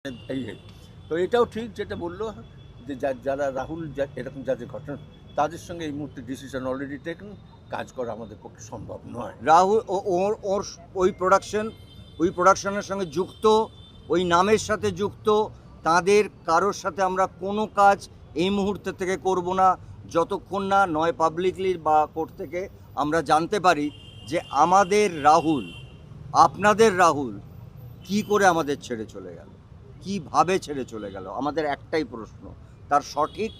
এই এই। তো এটাও ঠিক যেটা বললো যে যারা রাহুল এরকম যাদের ঘটনা তাদের সঙ্গে এই মুহূর্তে ডিসিশন অলরেডি টেকেন, কাজ করা আমাদের পক্ষে সম্ভব নয়। রাহুল ওর ওর ওই প্রোডাকশনের সঙ্গে যুক্ত, ওই নামের সাথে যুক্ত, তাদের কারোর সাথে আমরা কোনো কাজ এই মুহূর্তে থেকে করব না যতক্ষণ না নয় পাবলিকলি বা কোর্ট থেকে আমরা জানতে পারি যে আমাদের রাহুল, আপনাদের রাহুল কি করে আমাদের ছেড়ে চলে গেল, কিভাবে ছেড়ে চলে গেল। আমাদের একটাই প্রশ্ন, তার সঠিক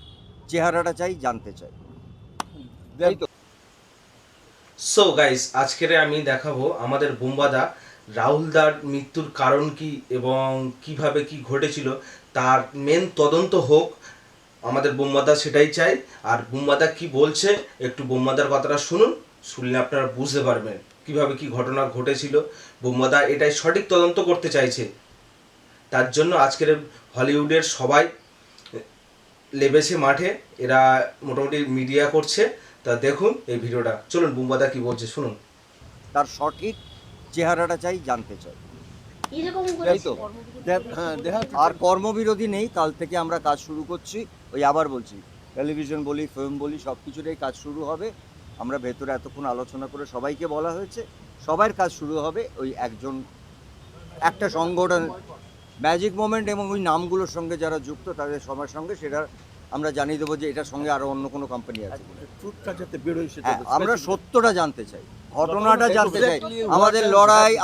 চেহারাটা চাই, জানতে চাই। সো গাইস, আজকের আমি দেখাবো আমাদের বুম্বাদা রাহুলদার মৃত্যুর কারণ কি এবং কিভাবে কি ঘটেছিল তার মেন তদন্ত হোক। আমাদের বুম্বাদা সেটাই চাই। আর বুম্বাদা কি বলছে একটু বুম্বাদার কথাটা শুনুন, শুনলে আপনারা বুঝতে পারবেন কিভাবে কি ঘটনা ঘটেছিল। বুম্বাদা এটাই সঠিক তদন্ত করতে চাইছে, তার জন্য আজকের হলিউডের সবাই লেবেছে মাঠে, এরা মোটামুটি মিডিয়া করছে। তা দেখুন এই ভিডিওটা, চলুন বুম্বাদা কি বলছে শুনুন। তার সঠিক চেহারাটা চাই, জানতে চাই। তাই তো হ্যাঁ, আর কর্মবিরতি নেই, কাল থেকে আমরা কাজ শুরু করছি। ওই আবার বলছি, টেলিভিশন বলি, ফিল্ম বলি, সব কিছুতেই কাজ শুরু হবে। আমরা ভেতরে এতক্ষণ আলোচনা করে সবাইকে বলা হয়েছে, সবার কাজ শুরু হবে। ওই একটা সংগঠন ম্যাজিক মোমেন্ট এবং ওই নামগুলোর সঙ্গে যারা যুক্ত তাদের সবার সঙ্গে সেটা আমরা জানিয়ে দেবো যে এটার সঙ্গে আরও অন্য কোনো কোম্পানি আছে। ট্রুথটা যাতে বেরোয় সেটা হ্যাঁ, আমরা সত্যটা জানতে চাই, ঘটনাটা জানতে চাই।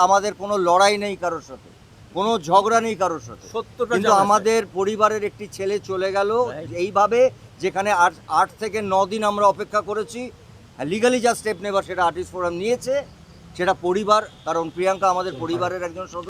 আমাদের কোনো লড়াই নেই কারোর সাথে, কোনো ঝগড়া নেই কারোর সাথে, সত্যটা কিন্তু জানা চাই। আমাদের পরিবারের একটি ছেলে চলে গেল এইভাবে, যেখানে 8 থেকে 9 দিন আমরা অপেক্ষা করেছি। লিগালি যা স্টেপ নেবার সেটা আর্টিস্ট ফোরাম নিয়েছে, সেটা পরিবার, কারণ প্রিয়াঙ্কা আমাদের পরিবারের একজন সদস্য।